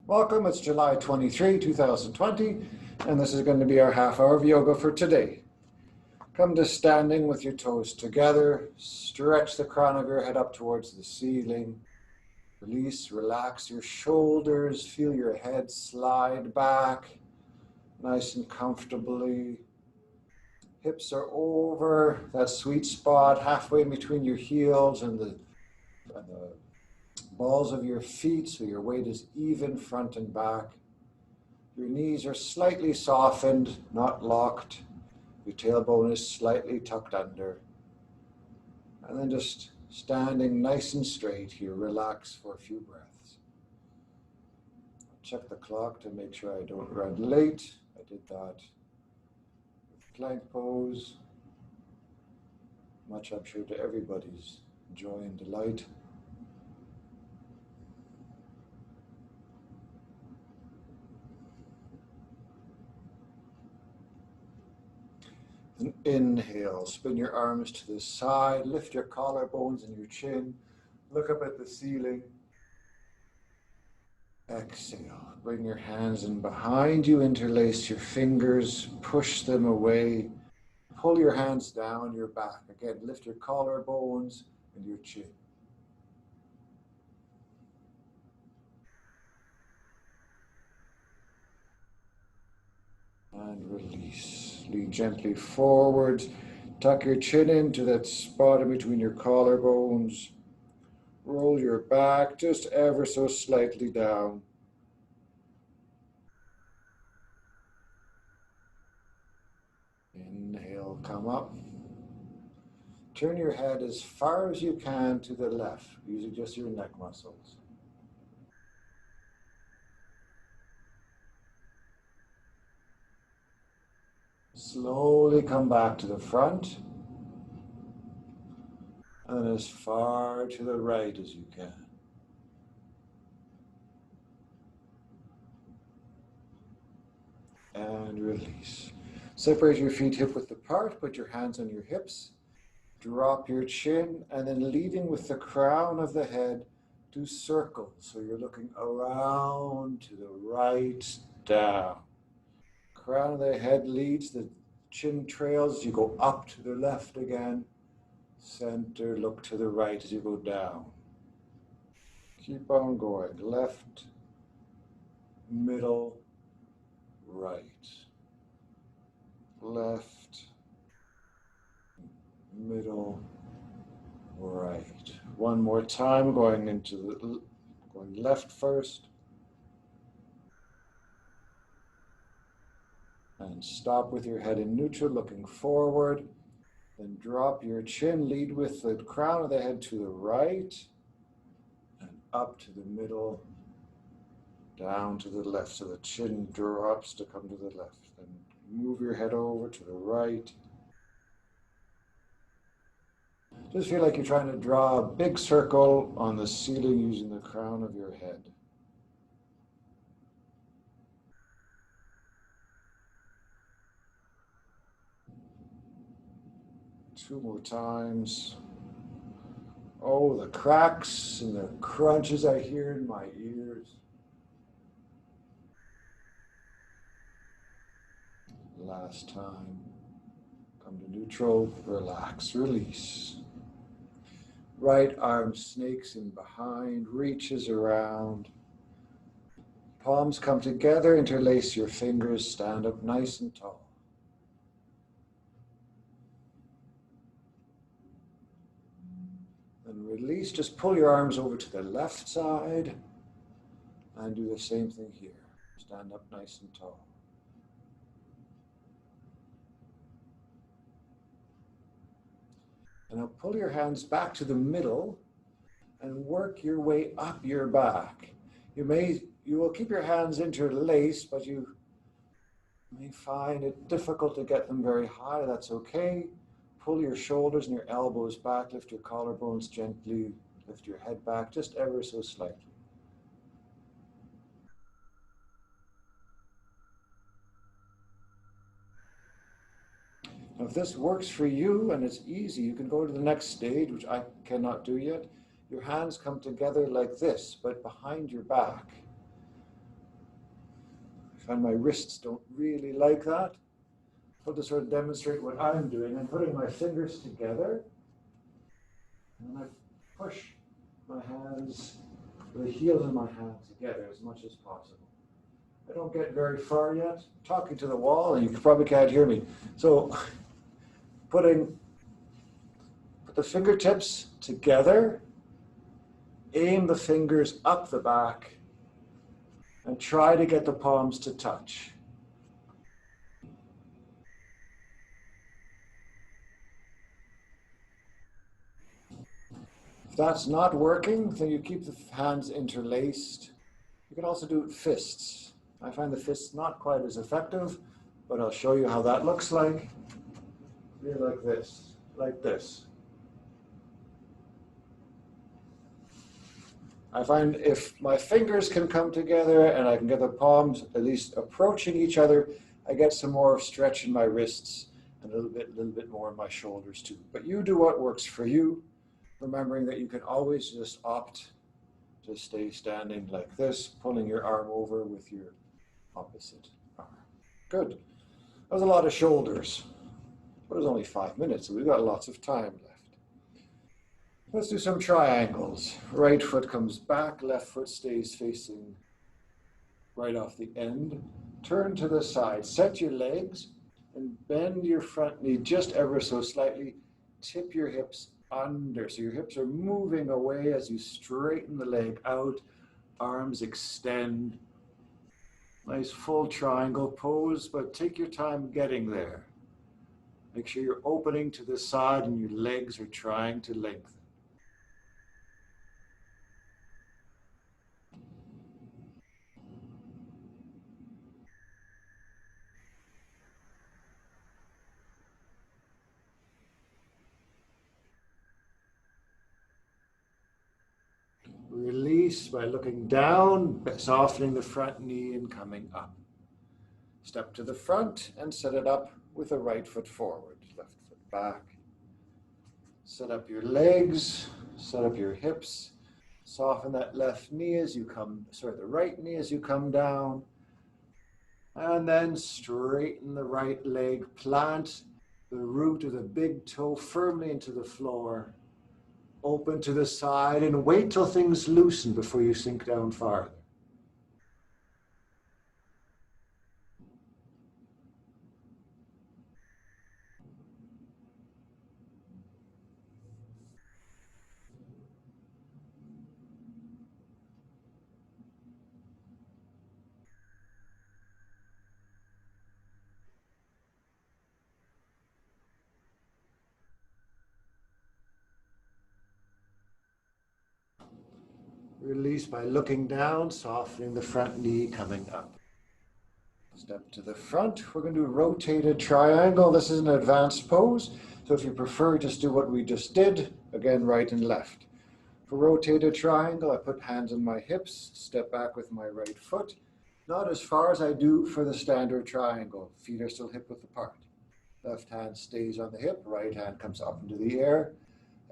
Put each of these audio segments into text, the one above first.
Welcome, it's July 23, 2020, and this is going to be our half hour of yoga for today. Come to standing with your toes together, stretch the crown of your head up towards the ceiling, release, relax your shoulders, feel your head slide back nice and comfortably. Hips are over that sweet spot halfway between your heels and the balls of your feet, so your weight is even front and back. Your knees are slightly softened, not locked. Your tailbone is slightly tucked under. And then just standing nice and straight here, relax for a few breaths. Check the clock to make sure I don't run late. I did that with plank pose. Much, I'm sure, to everybody's joy and delight. And inhale, spin your arms to the side, lift your collarbones and your chin, look up at the ceiling. Exhale, bring your hands in behind you, interlace your fingers, push them away, pull your hands down your back. Again, lift your collarbones and your chin. And release. Lean gently forward. Tuck your chin into that spot in between your collarbones. Roll your back just ever so slightly down. Inhale, come up. Turn your head as far as you can to the left, using just your neck muscles. Slowly come back to the front and as far to the right as you can. And release. Separate your feet hip width apart, put your hands on your hips, drop your chin, and then leading with the crown of the head, do circles. So you're looking around to the right, down. Crown of the head leads, the chin trails, you go up to the left again. Center, look to the right as you go down. Keep on going, left, middle, right. Left, middle, right. One more time, going left first. And stop with your head in neutral, looking forward. Then drop your chin, lead with the crown of the head to the right, and up to the middle, down to the left. So the chin drops to come to the left. Then move your head over to the right. Just feel like you're trying to draw a big circle on the ceiling using the crown of your head. Two more times. Oh, the cracks and the crunches I hear in my ears. Last time. Come to neutral, relax, release. Right arm snakes in behind, reaches around. Palms come together, interlace your fingers, stand up nice and tall. And release, just pull your arms over to the left side and do the same thing here. Stand up nice and tall. And now pull your hands back to the middle and work your way up your back. You will keep your hands interlaced, but you may find it difficult to get them very high. That's okay. Pull your shoulders and your elbows back, lift your collarbones gently, lift your head back just ever so slightly. Now, if this works for you and it's easy, you can go to the next stage, which I cannot do yet. Your hands come together like this, but behind your back. find my wrists don't really like that. I'll just sort of demonstrate what I'm doing. I'm putting my fingers together, and I push my hands, the heels of my hands together as much as possible. I don't get very far yet. I'm talking to the wall, and you probably can't hear me. So put the fingertips together, aim the fingers up the back, and try to get the palms to touch. If that's not working, then you keep the hands interlaced. You can also do fists. I find the fists not quite as effective, but I'll show you how that looks like. You're like this, like this. I find if my fingers can come together and I can get the palms at least approaching each other, I get some more stretch in my wrists and a little bit more in my shoulders too. But you do what works for you, remembering that you can always just opt to stay standing like this, pulling your arm over with your opposite arm. Good. That was a lot of shoulders. But it was only 5 minutes, so we've got lots of time left. Let's do some triangles. Right foot comes back, left foot stays facing right off the end. Turn to the side, set your legs, and bend your front knee just ever so slightly. Tip your hips under, so your hips are moving away as you straighten the leg out. Arms extend. Nice full triangle pose, but take your time getting there. Make sure you're opening to the side and your legs are trying to lengthen. Release by looking down, softening the front knee and coming up. Step to the front and set it up with the right foot forward, left foot back. Set up your legs, set up your hips. Soften that left knee as you come, the right knee as you come down. And then straighten the right leg, plant the root of the big toe firmly into the floor. Open to the side and wait till things loosen before you sink down farther. Release by looking down, softening the front knee, coming up. Step to the front. We're going to do a rotated triangle. This is an advanced pose, so if you prefer, just do what we just did. Again, right and left. For rotated triangle, I put hands on my hips, step back with my right foot. Not as far as I do for the standard triangle. Feet are still hip width apart. Left hand stays on the hip, right hand comes up into the air.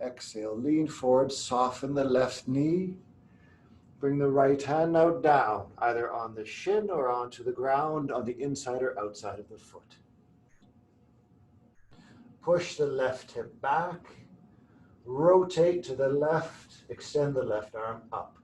Exhale, lean forward, soften the left knee. Bring the right hand now down, either on the shin or onto the ground on the inside or outside of the foot. Push the left hip back, rotate to the left, extend the left arm up.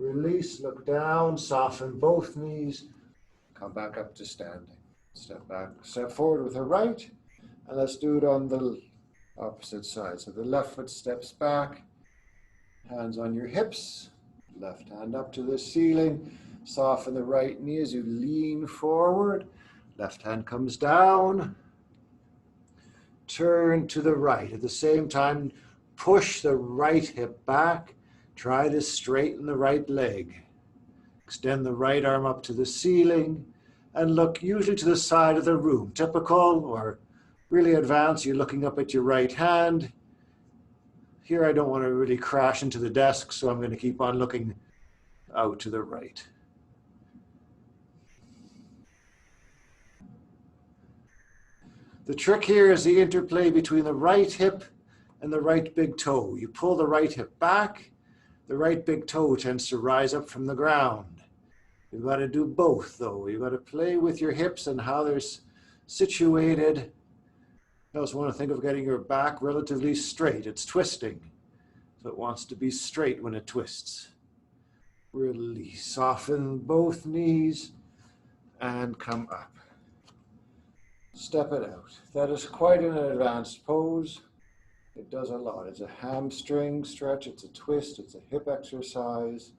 Release, look down, soften both knees, come back up to standing. Step back, step forward with the right, and let's do it on the opposite side. So the left foot steps back, hands on your hips, left hand up to the ceiling, soften the right knee as you lean forward, left hand comes down, turn to the right. At the same time, push the right hip back, try to straighten the right leg. Extend the right arm up to the ceiling and look usually to the side of the room, typical or Really advanced, you're looking up at your right hand. Here I don't want to really crash into the desk, so I'm going to keep on looking out to the right. The trick here is the interplay between the right hip and the right big toe. You pull the right hip back, the right big toe tends to rise up from the ground. You've got to do both though. You've got to play with your hips and how they're situated. You also want to think of getting your back relatively straight. It's twisting, so it wants to be straight when it twists. Release, soften both knees and come up. Step it out. That is quite an advanced pose. It does a lot. It's a hamstring stretch, it's a twist, it's a hip exercise.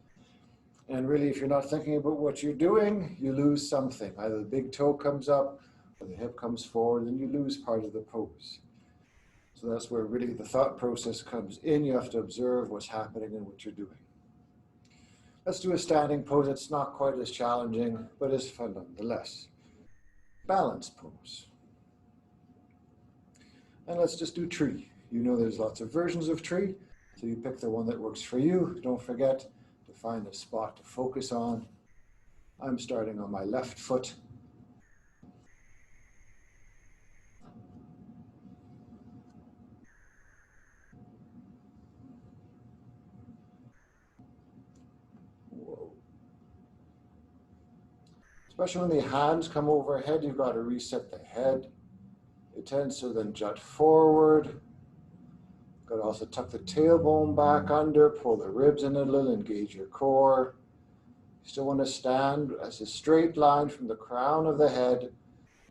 And really, if you're not thinking about what you're doing, you lose something. Either the big toe comes up or the hip comes forward, and you lose part of the pose. So that's where really the thought process comes in. You have to observe what's happening and what you're doing. Let's do a standing pose. It's not quite as challenging, but it's fun nonetheless. Balance pose. And let's just do tree. You know there's lots of versions of tree, so you pick the one that works for you. Don't forget to find a spot to focus on. I'm starting on my left foot. Whoa. Especially when the hands come overhead, you've got to reset the head. It tends to then jut forward. Got to also tuck the tailbone back under, pull the ribs in a little, engage your core. You still want to stand as a straight line from the crown of the head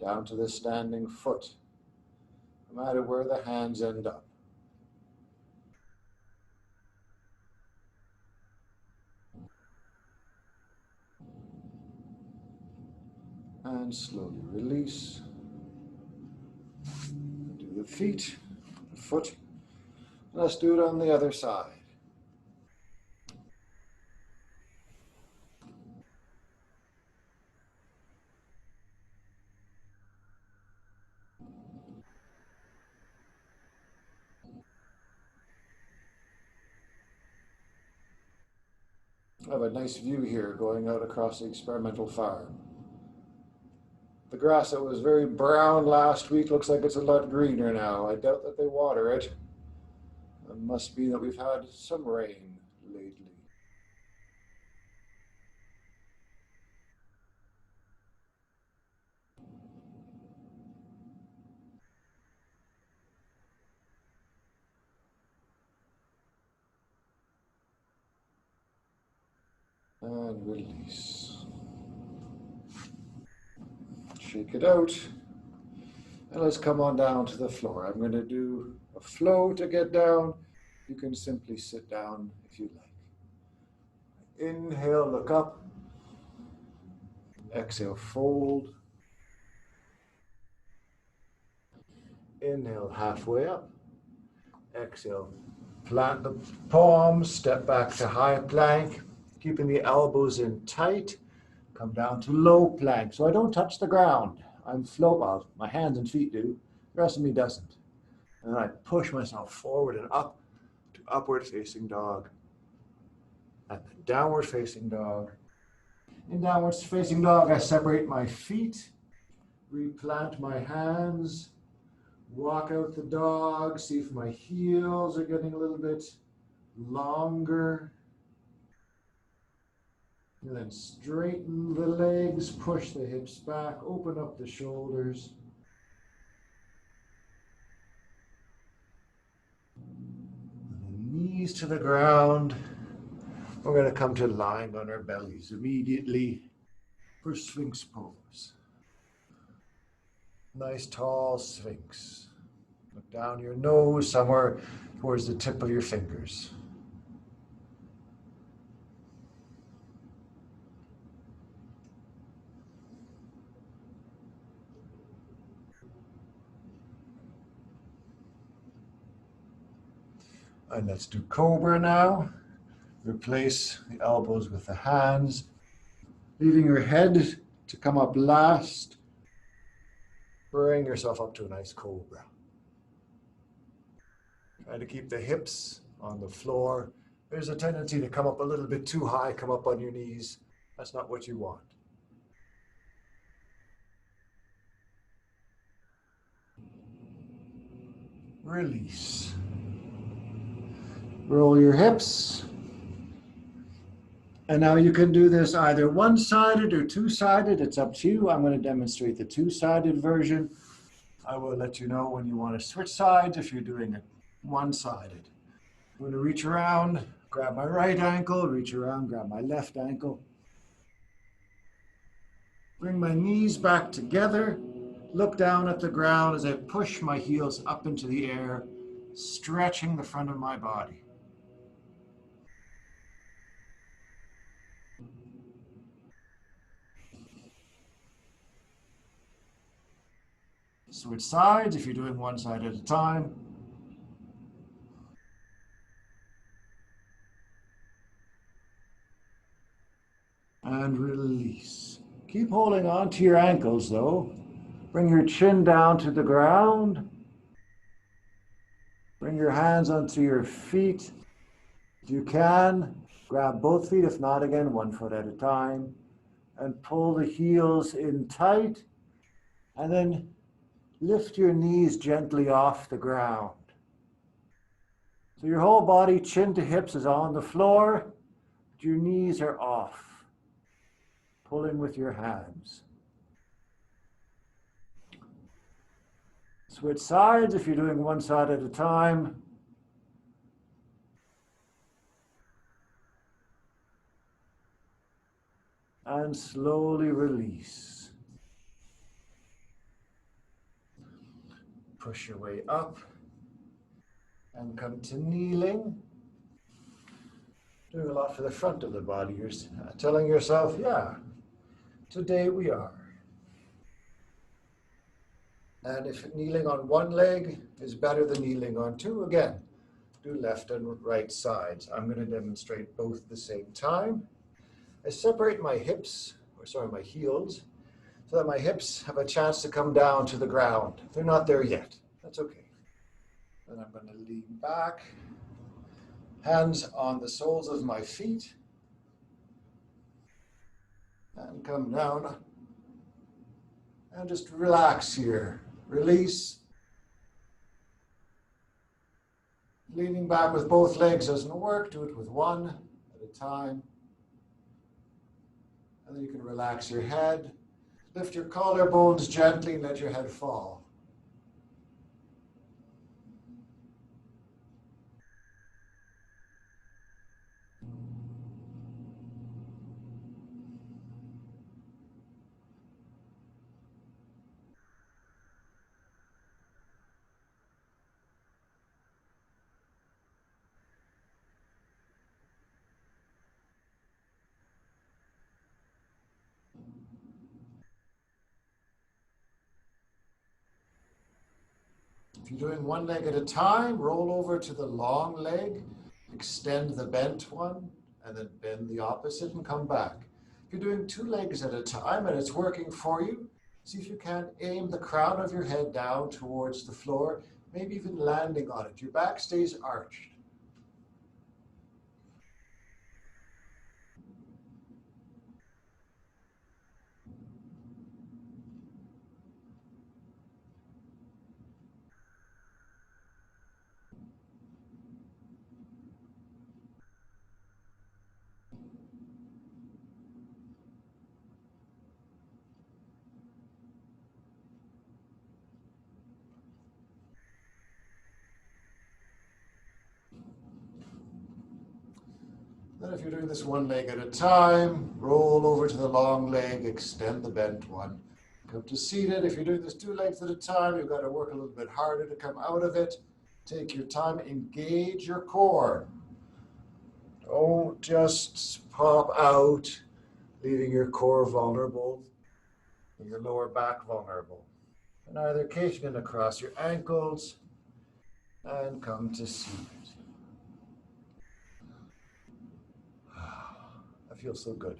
down to the standing foot, no matter where the hands end up. And slowly release. Do the feet, the foot. Let's do it on the other side. I have a nice view here going out across the experimental farm. The grass that was very brown last week looks like it's a lot greener now. I doubt that they water it. It must be that we've had some rain lately. And release. Shake it out. And let's come on down to the floor. I'm going to do a flow to get down. You can simply sit down if you like. Inhale, look up. Exhale, fold. Inhale, halfway up. Exhale, plant the palms, step back to high plank, keeping the elbows in tight. Come down to low plank. So I don't touch the ground. I'm float, well, my hands and feet do. The rest of me doesn't. And then I push myself forward and up to upward facing dog. And then downward facing dog. In downward facing dog, I separate my feet, replant my hands, walk out the dog, see if my heels are getting a little bit longer. And then straighten the legs, push the hips back, open up the shoulders. And the knees to the ground. We're going to come to lying on our bellies immediately for Sphinx pose. Nice tall Sphinx. Look down your nose somewhere towards the tip of your fingers. And let's do Cobra now. Replace the elbows with the hands, leaving your head to come up last. Bring yourself up to a nice cobra. Try to keep the hips on the floor. There's a tendency to come up a little bit too high, come up on your knees. That's not what you want. Release. Roll your hips. And now you can do this either one-sided or two-sided. It's up to you. I'm going to demonstrate the two-sided version. I will let you know when you want to switch sides if you're doing it one-sided. I'm going to reach around, grab my right ankle, reach around, grab my left ankle. Bring my knees back together. Look down at the ground as I push my heels up into the air, stretching the front of my body. Switch sides if you're doing one side at a time. And release. Keep holding on to your ankles though. Bring your chin down to the ground. Bring your hands onto your feet. If you can, grab both feet, if not, again, one foot at a time. And pull the heels in tight. And then lift your knees gently off the ground. So your whole body, chin to hips, is on the floor. But your knees are off. Pulling with your hands. Switch sides if you're doing one side at a time. And slowly release. Push your way up and come to kneeling. Doing a lot for the front of the body. You're telling yourself, yeah, today we are. And if kneeling on one leg is better than kneeling on two, again, do left and right sides. I'm going to demonstrate both at the same time. I separate my hips, my heels, so that my hips have a chance to come down to the ground. They're not there yet. That's okay. Then I'm going to lean back, hands on the soles of my feet, and come down. And just relax here. Release. Leaning back with both legs doesn't work. Do it with one at a time. And then you can relax your head. Lift your collarbones gently and let your head fall. If you're doing one leg at a time, roll over to the long leg, extend the bent one, and then bend the opposite and come back. If you're doing two legs at a time and it's working for you, see if you can aim the crown of your head down towards the floor, maybe even landing on it. Your back stays arched. Then if you're doing this one leg at a time, roll over to the long leg, extend the bent one. Come to seated. If you're doing this two legs at a time, you've got to work a little bit harder to come out of it. Take your time, engage your core. Don't just pop out, leaving your core vulnerable and your lower back vulnerable. And either catching it across your ankles and come to seated. That feels so good.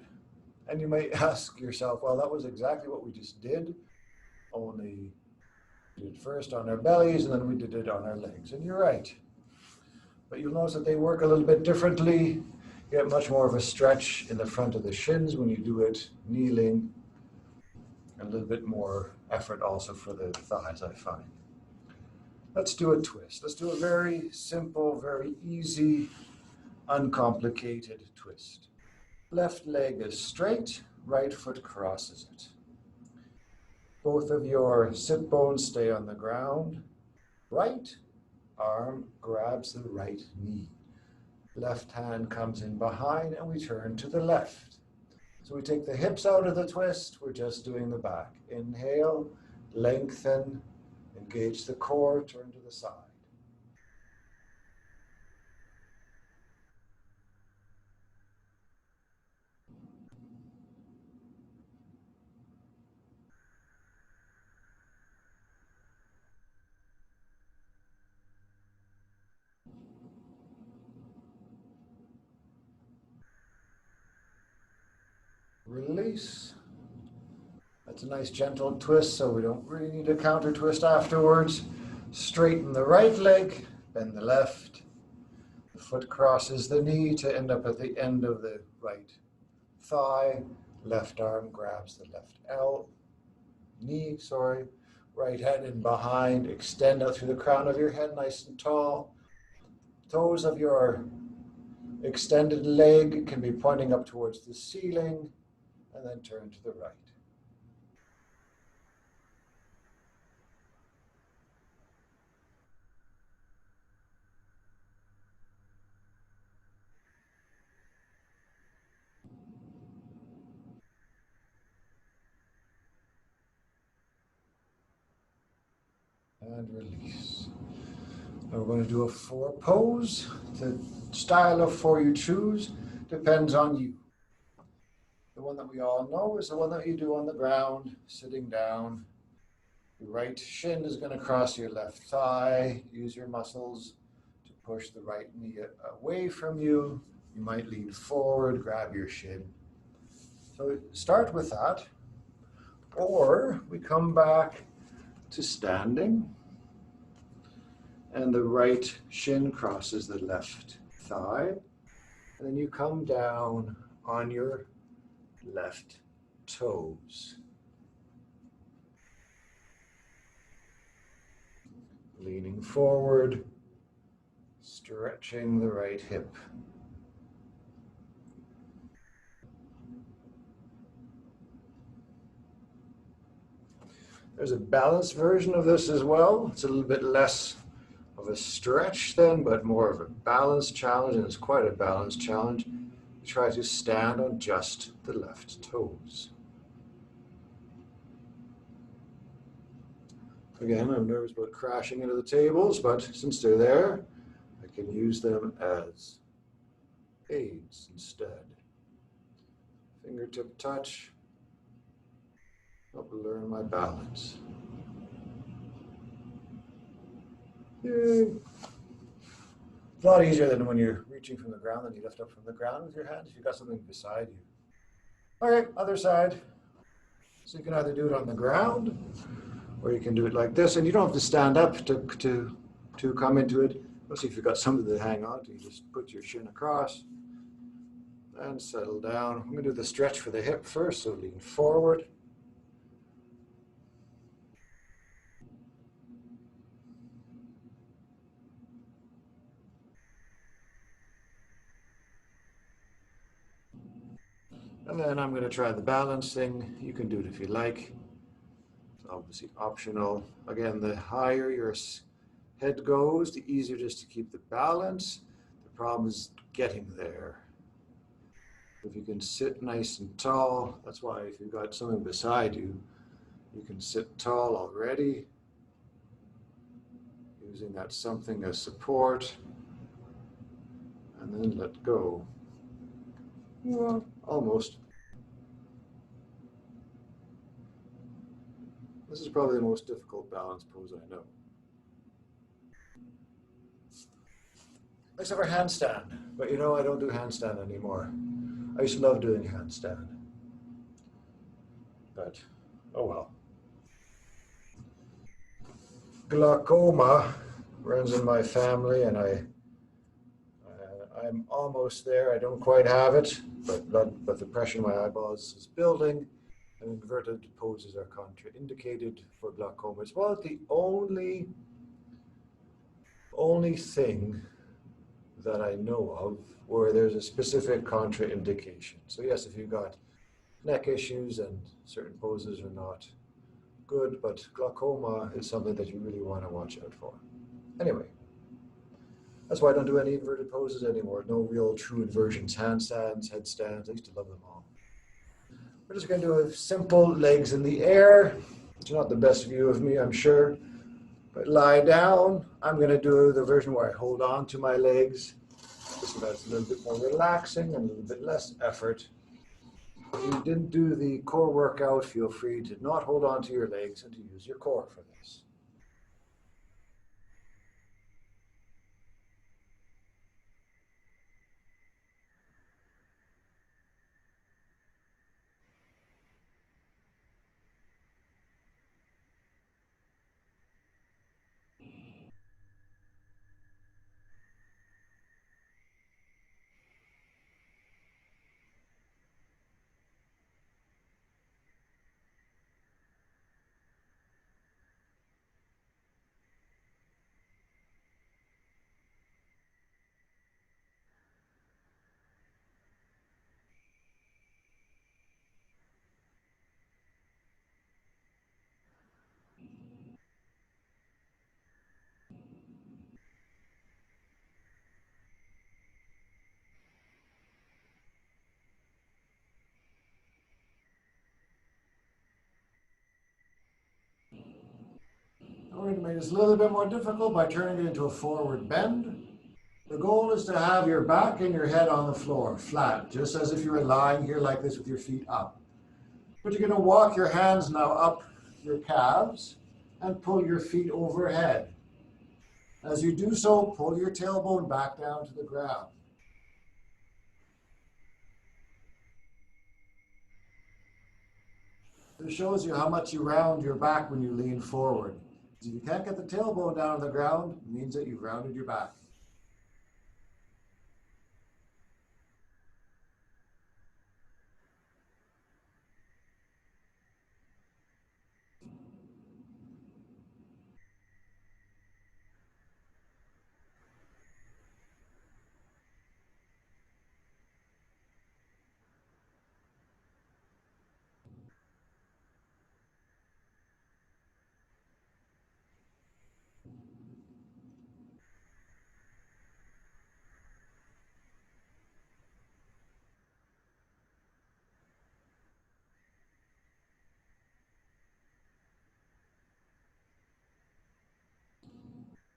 And you might ask yourself, well, that was exactly what we just did, only We did it first on our bellies and then we did it on our legs. And you're right. But you'll notice that they work a little bit differently. You get much more of a stretch in the front of the shins when you do it kneeling. And a little bit more effort also for the thighs, I find. Let's do a twist. Let's do a very simple, very easy, uncomplicated twist. Left leg is straight, right foot crosses it. Both of your sit bones stay on the ground. Right arm grabs the right knee. Left hand comes in behind and we turn to the left. So we take the hips out of the twist, we're just doing the back. Inhale, lengthen, engage the core, turn to the side. Release. That's a nice gentle twist, so we don't really need a counter twist afterwards. Straighten the right leg, bend the left. The foot crosses the knee to end up at the end of the right thigh. Left arm grabs the left knee. Right hand in behind. Extend out through the crown of your head, nice and tall. Toes of your extended leg can be pointing up towards the ceiling, and then turn to the right. And release. Now we're going to do a 4 pose. The style of 4 you choose depends on you. The one that we all know is the one that you do on the ground, sitting down. Your right shin is going to cross your left thigh. Use your muscles to push the right knee away from you. You might lean forward, grab your shin. So start with that. Or we come back to standing. And the right shin crosses the left thigh. And then you come down on your left toes. Leaning forward, stretching the right hip. There's a balanced version of this as well. It's a little bit less of a stretch then, but more of a balance challenge, and it's quite a balance challenge. You try to stand on just the left toes. Again, I'm nervous about crashing into the tables, but since they're there, I can use them as aids instead. Fingertip touch, help learn my balance. Yay. It's a lot easier than when you're reaching from the ground and you lift up from the ground with your hand if you've got something beside you. All right, other side. So you can either do it on the ground or you can do it like this, and you don't have to stand up to come into it. Let's see if you've got something to hang on to. You just put your shin across and settle down. I'm going to do the stretch for the hip first, so lean forward. And then I'm going to try the balance thing. You can do it if you like. It's obviously optional. Again, the higher your head goes, the easier it is to keep the balance. The problem is getting there. If you can sit nice and tall, that's why if you've got something beside you, you can sit tall already, using that something as support, and then let go. Well, almost. This is probably the most difficult balance pose I know. Let's have our handstand. But you know, I don't do handstand anymore. I used to love doing handstand. But, oh well. Glaucoma runs in my family, and I'm almost there. I don't quite have it, but the pressure in my eyeballs is building, and inverted poses are contraindicated for glaucoma. It's about the only thing that I know of where there's a specific contraindication. So yes, if you've got neck issues and certain poses are not good, but glaucoma is something that you really want to watch out for. Anyway, that's why I don't do any inverted poses anymore. No real true inversions, handstands, headstands. I used to love them all. We're just going to do a simple legs in the air. It's not the best view of me, I'm sure, but lie down. I'm going to do the version where I hold on to my legs, just so that's a little bit more relaxing and a little bit less effort. If you didn't do the core workout, feel free to not hold on to your legs and to use your core for this. We're going to make this a little bit more difficult by turning it into a forward bend. The goal is to have your back and your head on the floor, flat, just as if you were lying here like this with your feet up. But you're going to walk your hands now up your calves and pull your feet overhead. As you do so, pull your tailbone back down to the ground. This shows you how much you round your back when you lean forward. If you can't get the tailbone down on the ground, it means that you've rounded your back.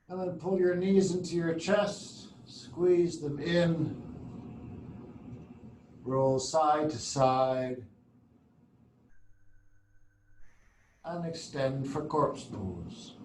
And then pull your knees into your chest, squeeze them in, roll side to side, and extend for corpse pose.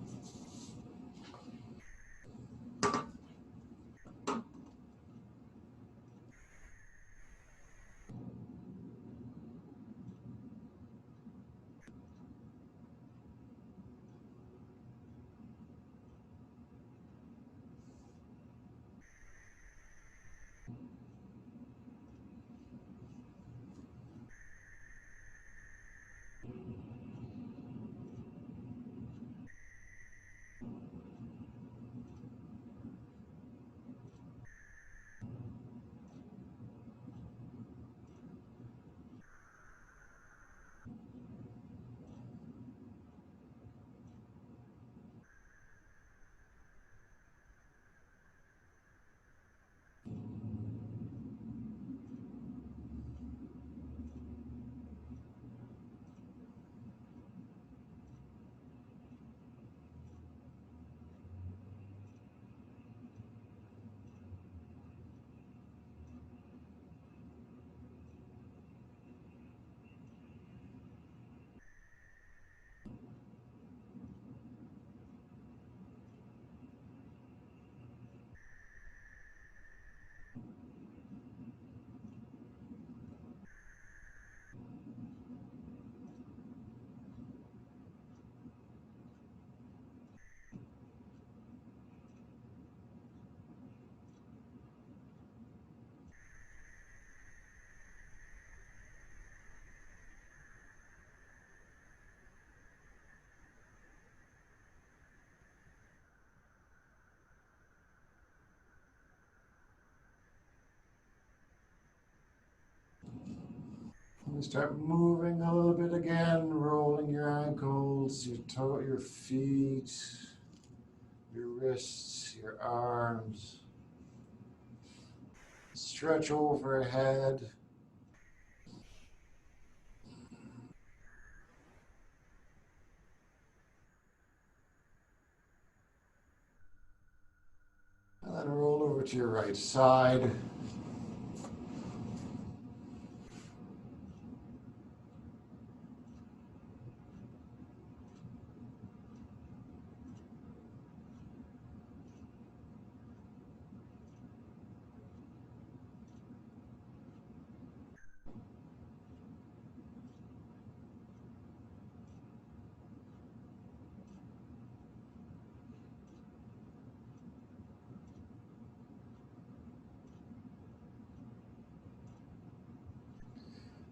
And start moving a little bit again, rolling your ankles, your feet, your wrists, your arms. Stretch overhead. And then roll over to your right side.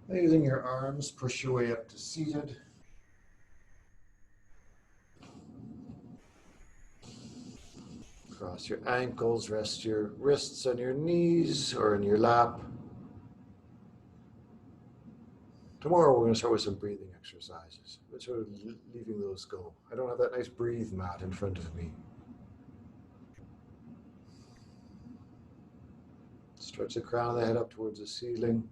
Using your arms, push your way up to seated. Cross your ankles, rest your wrists on your knees or in your lap. Tomorrow we're going to start with some breathing exercises. We're sort of leaving those go. I don't have that nice breathe mat in front of me. Stretch the crown of the head up towards the ceiling.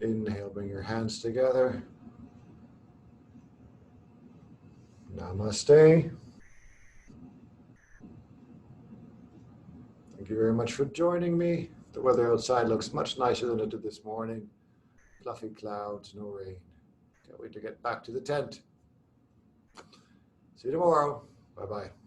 Inhale, bring your hands together. Namaste. Thank you very much for joining me. The weather outside looks much nicer than it did this morning. Fluffy clouds, no rain. Can't wait to get back to the tent. See you tomorrow. Bye-bye.